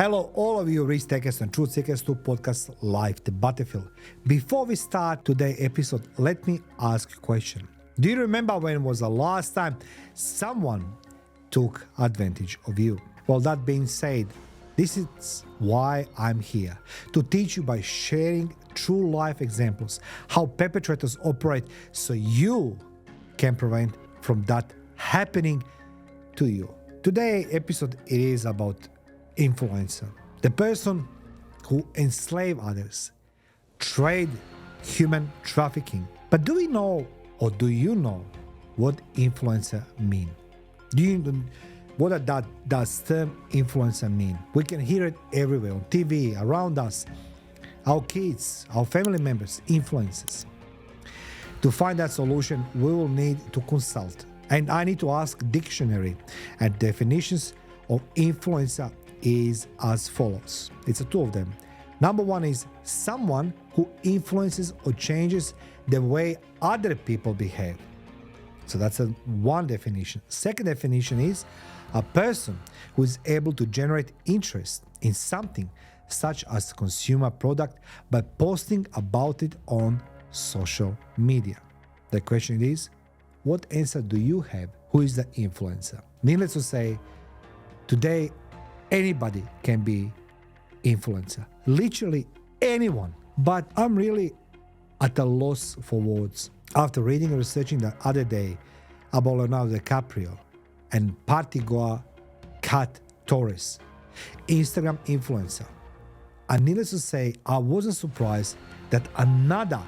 Hello, all of you risk takers and truth seekers to podcast Life the Battlefield. Before we start today's episode, let me ask a question. Do you remember when was the last time someone took advantage of you? Well, that being said, this is why I'm here, to teach you by sharing true life examples, how perpetrators operate so you can prevent from that happening to you. Today's episode it is about influencer, the person who enslave others, trade human trafficking. But do we know or do you know what influencer mean? What does term influencer mean? We can hear it everywhere, on TV, around us, our kids, our family members, influencers. To find that solution, we will need to consult. And I need to ask dictionary, and definitions of influencer is as follows. It's two of them. Number one is someone who influences or changes the way other people behave. So that's one definition. Second definition is a person who is able to generate interest in something such as consumer product by posting about it on social media. The question is, what answer do you have? Who is the influencer? Needless to say, today anybody can be influencer. Literally anyone. But I'm really at a loss for words. After reading and researching the other day about Leonardo DiCaprio and party goer Kat Torres, Instagram influencer, and needless to say, I wasn't surprised that another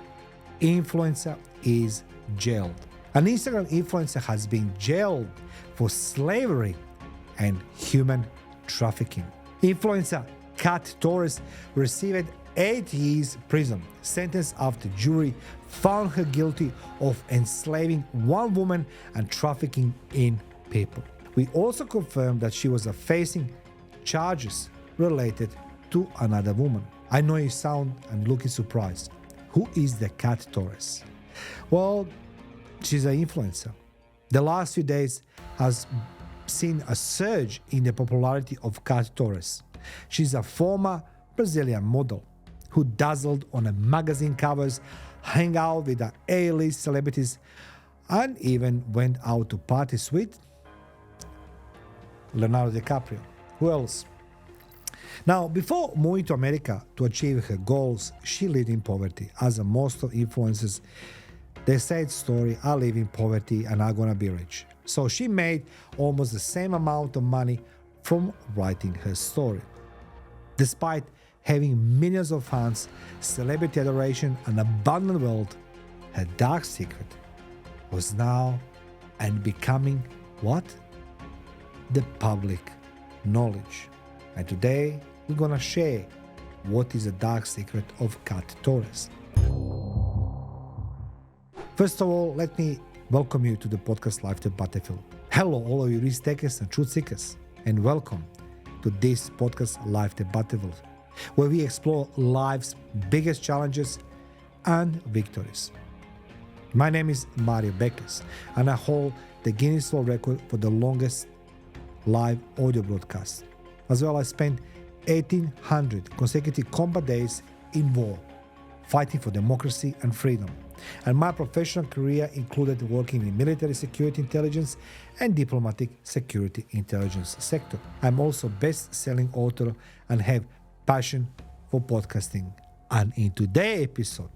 influencer is jailed. An Instagram influencer has been jailed for slavery and human trafficking. Influencer Kat Torres received 8 years prison sentence after jury found her guilty of enslaving one woman and trafficking in people. We also confirmed that she was facing charges related to another woman. I know you sound and looking surprised. Who is the Kat Torres? Well, she's an influencer. The last few days has seen a surge in the popularity of Kat Torres. She's a former Brazilian model who dazzled on a magazine covers, hang out with the A-list celebrities, and even went out to parties with Leonardo DiCaprio. Who else? Now, before moving to America to achieve her goals, she lived in poverty. As most of influencers, they sad story, I live in poverty and I'm gonna be rich. So she made almost the same amount of money from writing her story. Despite having millions of fans, celebrity adoration, and abundant wealth, her dark secret was now and becoming what? The public knowledge. And today we're gonna share what is the dark secret of Kat Torres. First of all, let me welcome you to the podcast Life the Battlefield. Hello, all of you risk takers and truth seekers, and welcome to this podcast Life the Battlefield, where we explore life's biggest challenges and victories. My name is Bekes, and I hold the Guinness World Record for the longest live audio broadcast. As well, I spent 1,800 consecutive combat days in war, fighting for democracy and freedom. And my professional career included working in military security intelligence and diplomatic security intelligence sector. I'm also best-selling author and have passion for podcasting. And in today's episode,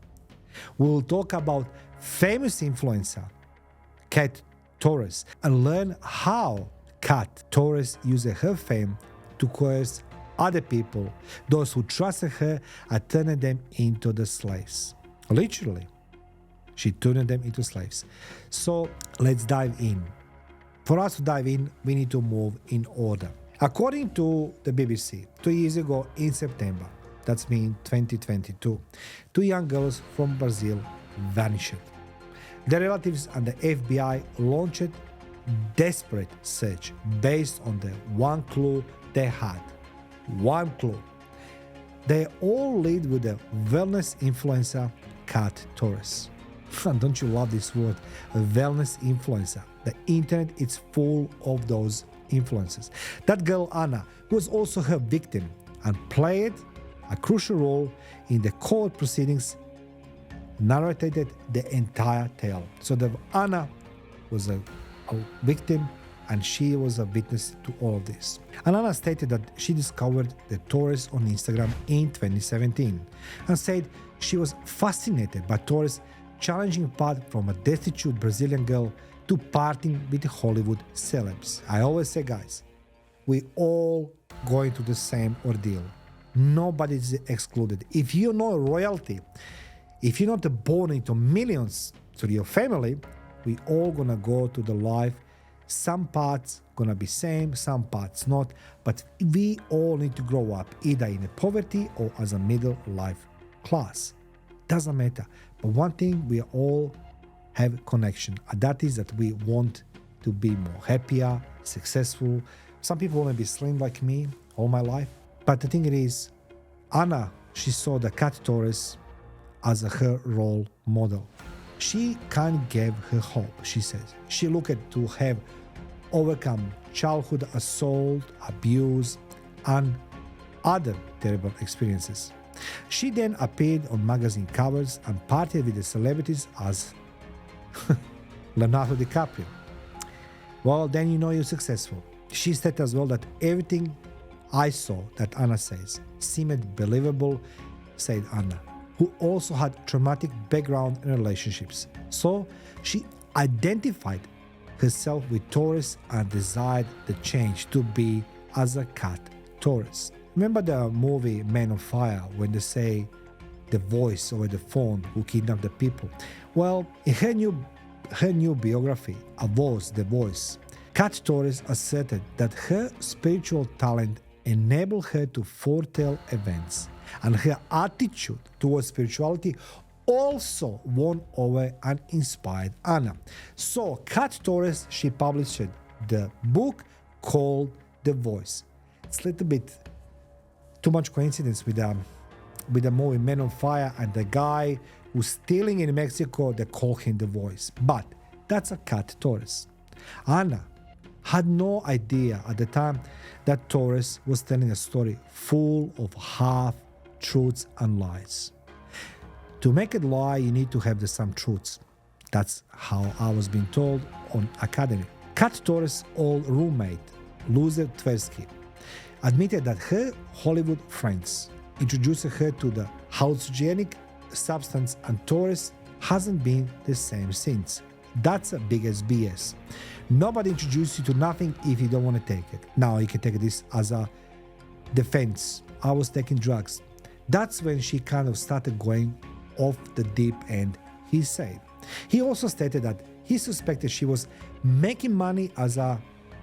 we will talk about famous influencer Kat Torres and learn how Kat Torres uses her fame to coerce other people, those who trusted her, and turning them into the slaves. Literally, she turned them into slaves. So let's dive in. For us to dive in, we need to move in order. According to the BBC, 2 years ago in September, that's mean 2022, 2 young girls from Brazil vanished. Their relatives and the FBI launched desperate search based on the one clue they had. One clue. They all lived with the wellness influencer Kat Torres. And don't you love this word? A wellness influencer. The internet is full of those influencers. That girl Anna was also her victim. and played a crucial role in the court proceedings, narrated the entire tale. So the Anna was a victim and she was a witness to all of this. And Anna stated that she discovered the TORRESS on Instagram in 2017 and said she was fascinated by TORRESS' challenging path from a destitute Brazilian girl to parting with Hollywood celebs. I always say, guys, we all going through the same ordeal. Nobody is excluded. If you're not royalty, if you're not born into millions to your family, we all gonna go to the life. Some parts gonna be same, some parts not, but we all need to grow up either in a poverty or as a middle life class. Doesn't matter. But one thing we all have connection, and that is that we want to be more happier, successful. Some people want to be slim like me all my life. But the thing is, Anna, she saw the Kat Torres as her role model. She can't give her hope, she says. She looked to have overcome childhood assault, abuse, and other terrible experiences. She then appeared on magazine covers and partied with the celebrities as Leonardo DiCaprio. Well, then you know you're successful. She said as well that everything I saw, that Anna says, seemed believable, said Anna, who also had traumatic background in relationships. So she identified herself with TORRESS and desired the change to be as a Kat Torres. Remember the movie Man on Fire when they say the voice over the phone who kidnapped the people? Well, in her new biography, A Voice, The Voice, Kat Torres asserted that her spiritual talent enabled her to foretell events, and her attitude towards spirituality also won over and inspired Anna. So Kat Torres, she published the book called The Voice. It's a little bit too much coincidence with the movie Men on Fire and the guy who's stealing in Mexico, they call him The Voice. But that's a Kat Torres. Anna had no idea at the time that Torres was telling a story full of half-truths and lies. To make it lie, you need to have some truths. That's how I was being told on Academy. Kat Torres' old roommate, Luzer Tversky, admitted that her Hollywood friends introduced her to the hallucinogenic substance, and Torres hasn't been the same since. That's a biggest BS. Nobody introduces you to nothing if you don't want to take it. Now you can take this as a defense. I was taking drugs. That's when she kind of started going off the deep end, he said. He also stated that he suspected she was making money as a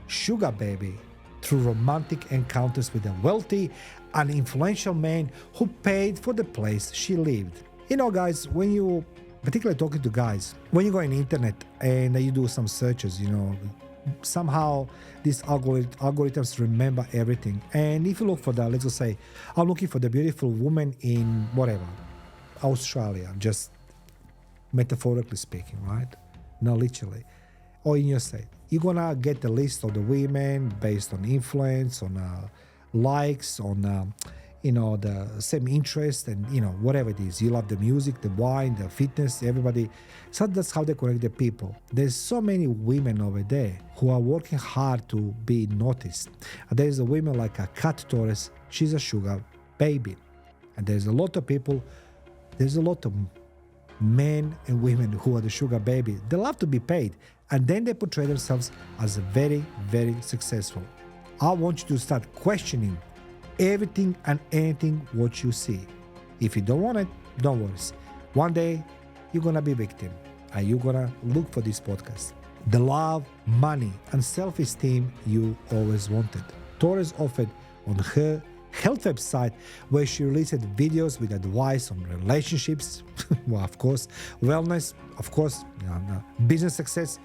sugar baby through romantic encounters with a wealthy and influential man who paid for the place she lived. You know, guys, when you, particularly talking to guys, when you go on the internet and you do some searches, you know, somehow these algorithms remember everything. And if you look for that, let's just say, I'm looking for the beautiful woman in whatever, Australia, just metaphorically speaking, right? Not literally. Or in your state. You're gonna get the list of the women based on influence, on likes, on the same interest, and whatever it is. You love the music, the wine, the fitness, everybody. So that's how they connect the people. There's so many women over there who are working hard to be noticed. And there's a woman like a Kat Torres. She's a sugar baby, and there's a lot of people. There's a lot of men and women who are the sugar baby. They love to be paid, and then they portray themselves as very, very successful. I want you to start questioning everything and anything what you see. If you don't want it, don't worry. One day, you're gonna be a victim, and you're gonna look for this podcast. The love, money, and self-esteem you always wanted. Torres offered on her health website, where she released videos with advice on relationships, well, of course, wellness, of course, business success,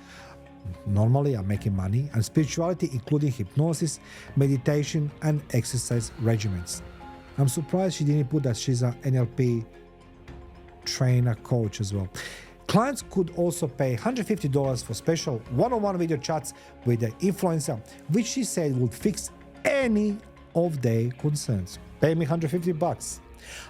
normally I'm making money, and spirituality, including hypnosis, meditation, and exercise regimens. I'm surprised she didn't put that she's an NLP trainer coach as well. Clients could also pay $150 for special one-on-one video chats with the influencer, which she said would fix any of their concerns. Pay me $150.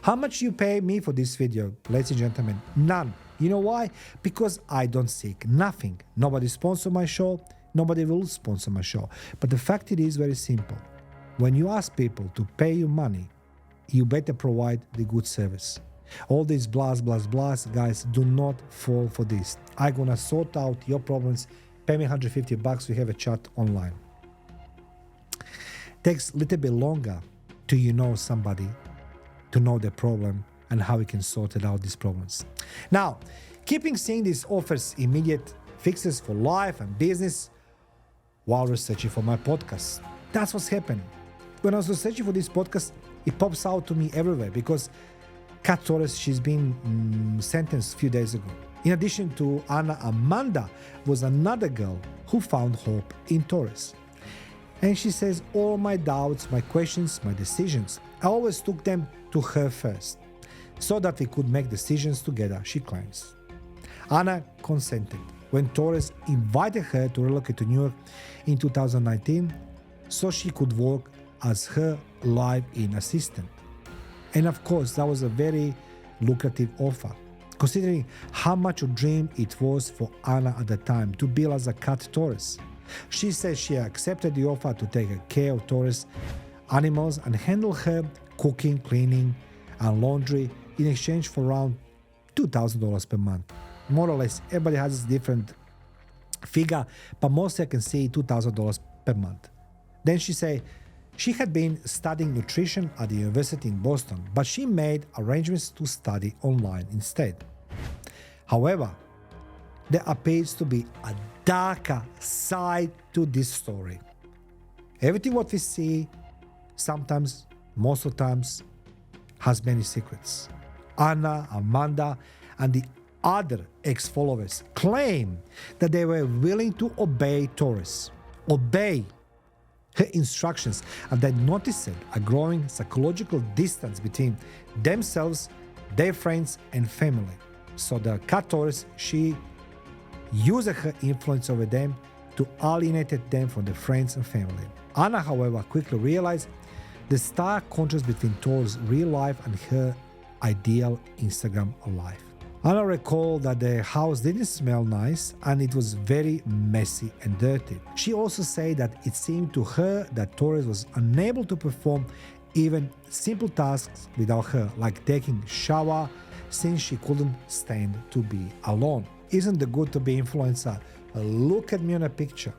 How much you pay me for this video, ladies and gentlemen? None. You know why? Because I don't seek nothing. Nobody sponsor my show. Nobody will sponsor my show. But the fact it is very simple. When you ask people to pay you money, you better provide the good service. All these blast, guys, do not fall for this. I'm gonna sort out your problems. Pay me $150. We have a chat online. Takes a little bit longer till you know somebody, to know their problem and how we can sort it out, these problems. Now, keeping seeing these offers immediate fixes for life and business while researching for my podcast. That's what's happening. When I was researching for this podcast, it pops out to me everywhere because Kat Torres, she's been sentenced a few days ago. In addition to Anna, Amanda was another girl who found hope in TORRESS. And she says, all my doubts, my questions, my decisions, I always took them to her first, so that we could make decisions together, she claims. Anna consented when TORRESS invited her to relocate to New York in 2019 so she could work as her live-in assistant. And of course, that was a very lucrative offer, considering how much a dream it was for Anna at the time to bill as a Kat Torres. She says she accepted the offer to take care of TORRESS animals and handle her cooking, cleaning, and laundry in exchange for around $2,000 per month. More or less, everybody has a different figure, but mostly I can see $2,000 per month. Then she say she had been studying nutrition at the university in Boston, but she made arrangements to study online instead. However, there appears to be a darker side to this story. Everything what we see, sometimes, most of the times, has many secrets. Anna, Amanda, and the other ex-followers claim that they were willing to obey TORRESS, obey her instructions, and they noticed a growing psychological distance between themselves, their friends, and family. So the Kat Torres, she used her influence over them to alienate them from their friends and family. Anna, however, quickly realized the stark contrast between Torres' real life and her ideal Instagram life. Anna recalled that the house didn't smell nice and it was very messy and dirty. She also said that it seemed to her that Torres was unable to perform even simple tasks without her, like taking a shower, since she couldn't stand to be alone. Isn't it good to be influencer? Look at me on a picture.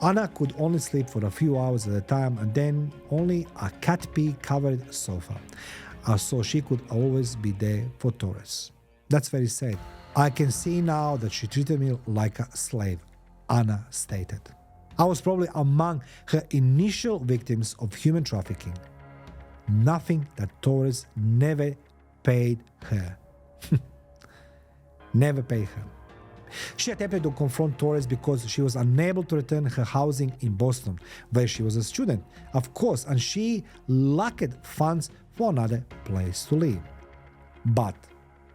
Anna could only sleep for a few hours at a time and then only a cat pee covered sofa, so she could always be there for TORRESS. That's very sad. I can see now that she treated me like a slave, Anna stated. I was probably among her initial victims of human trafficking. Nothing that TORRESS never paid her. Never paid her. She attempted to confront TORRESS because she was unable to return her housing in Boston, where she was a student, of course, and she lacked funds for another place to live. But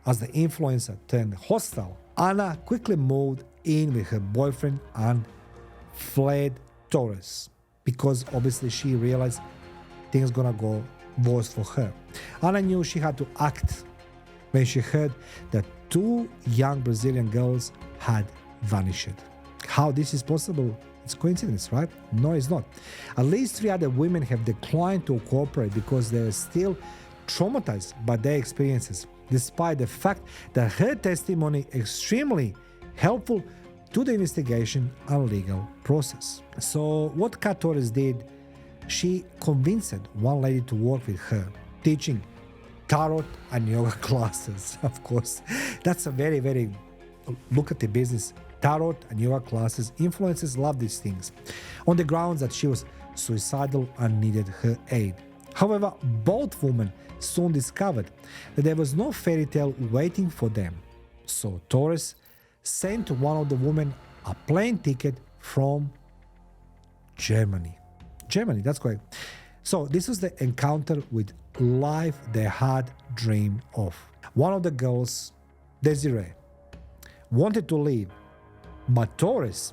as the influencer turned hostile, Anna quickly moved in with her boyfriend and fled TORRESS because obviously she realized things gonna go worse for her. Anna knew she had to act when she heard that 2 young Brazilian girls had vanished. How this is possible? It's coincidence, right? No, it's not. At least 3 other women have declined to cooperate because they are still traumatized by their experiences, despite the fact that her testimony is extremely helpful to the investigation and legal process. So what Kat Torres did, she convinced one lady to work with her, teaching tarot and yoga classes. Of course, that's a very, very lucrative business. Tarot and yoga classes. Influencers love these things on the grounds that she was suicidal and needed her aid. However, both women soon discovered that there was no fairy tale waiting for them. So Torres sent one of the women a plane ticket from Germany. Germany, that's correct. So this was the encounter with life they had dreamed of. One of the girls, Desiree, wanted to leave, but Torres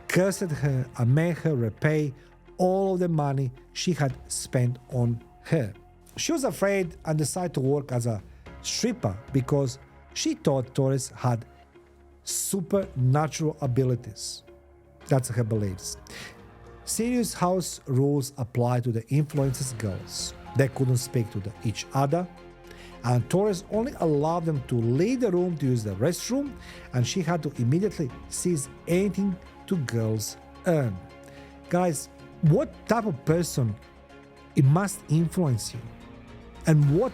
cursed her and made her repay all of the money she had spent on her. She was afraid and decided to work as a stripper because she thought Torres had supernatural abilities. That's her beliefs. Serious house rules apply to the influencers' girls. They couldn't speak to each other, and Torres only allowed them to leave the room to use the restroom, and she had to immediately cease anything to girls earn. Guys, what type of person it must influence you, and what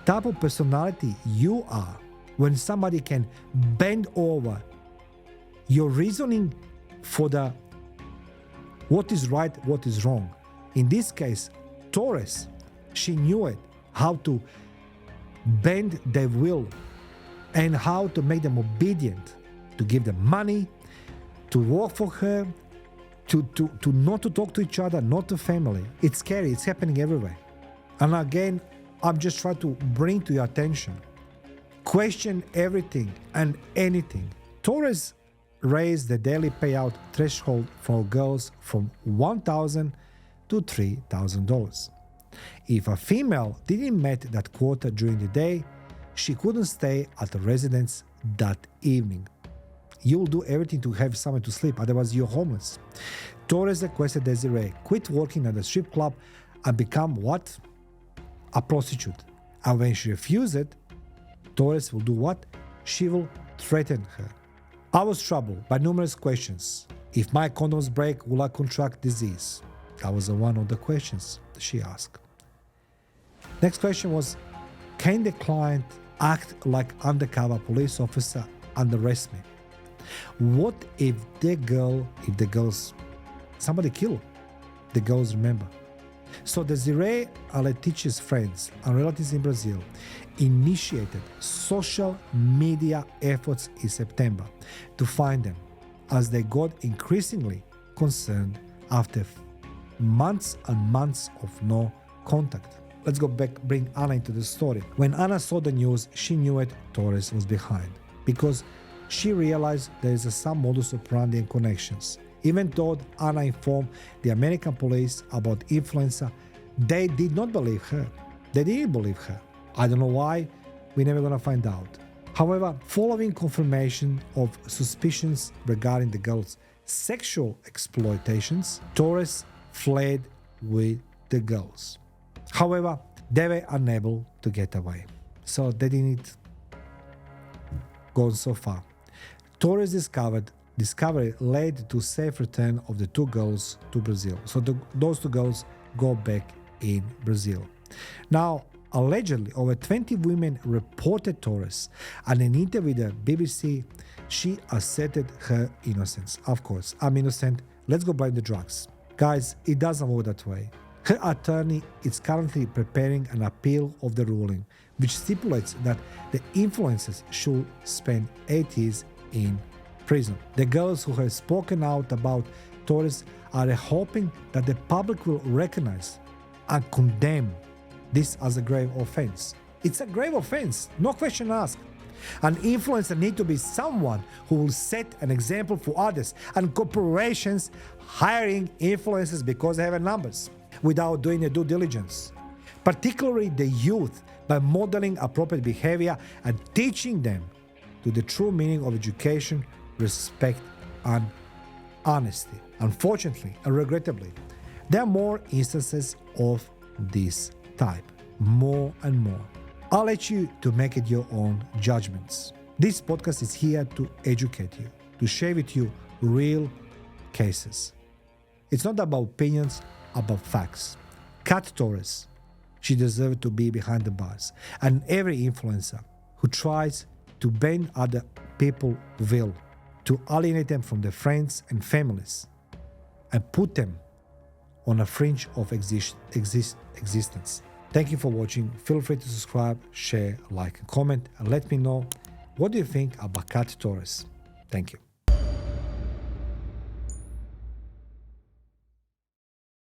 type of personality you are when somebody can bend over your reasoning for the what is right, what is wrong. In this case, Torres, she knew it, how to bend their will and how to make them obedient, to give them money, to work for her, to not to talk to each other, not to family. It's scary, it's happening everywhere. And again, I'm just trying to bring to your attention, question everything and anything. Torres raised the daily payout threshold for girls from $1,000 to $3,000. If a female didn't meet that quota during the day, she couldn't stay at the residence that evening. You'll do everything to have somewhere to sleep, otherwise you're homeless. Torres requested Desiree quit working at the strip club and become what? A prostitute. And when she refused it, Torres will do what? She will threaten her. I was troubled by numerous questions. If my condoms break, will I contract disease? That was one of the questions she asked. Next question was, can the client act like undercover police officer and arrest me? What if somebody killed the girls, remember? So Desiree and Letitia's friends and relatives in Brazil initiated social media efforts in September to find them, as they got increasingly concerned after months and months of no contact. Let's go back, bring Anna into the story. When Anna saw the news, she knew it, Torres was behind, because she realized there is some modus operandi and connections. Even though Anna informed the American police about influencer, they did not believe her. They didn't believe her. I don't know why, we're never gonna find out. However, following confirmation of suspicions regarding the girls' sexual exploitations, Torres fled with the girls. However, they were unable to get away, so they didn't go so far. Torres' discovery led to safe return of the two girls to Brazil. So those two girls go back in Brazil. Now, allegedly, over 20 women reported Torres, and in an interview with the BBC, she asserted her innocence. Of course, I'm innocent, let's go buy the drugs. Guys, it doesn't work that way. Her attorney is currently preparing an appeal of the ruling, which stipulates that the influencers should spend 8 years in prison. The girls who have spoken out about Torres are hoping that the public will recognize and condemn this as a grave offense. It's a grave offense, no question asked. An influencer needs to be someone who will set an example for others, and corporations hiring influencers because they have numbers without doing the due diligence, particularly the youth, by modeling appropriate behavior and teaching them to the true meaning of education, respect, and honesty. Unfortunately and regrettably, there are more instances of this type, more and more. I'll let you to make it your own judgments. This podcast is here to educate you, to share with you real cases. It's not about opinions, about facts. Kat Torres, she deserves to be behind the bars. And every influencer who tries to bend other people's will, to alienate them from their friends and families, and put them on a fringe of existence. Thank you for watching. Feel free to subscribe, share, like, and comment, and let me know what do you think about Kat Torres. Thank you.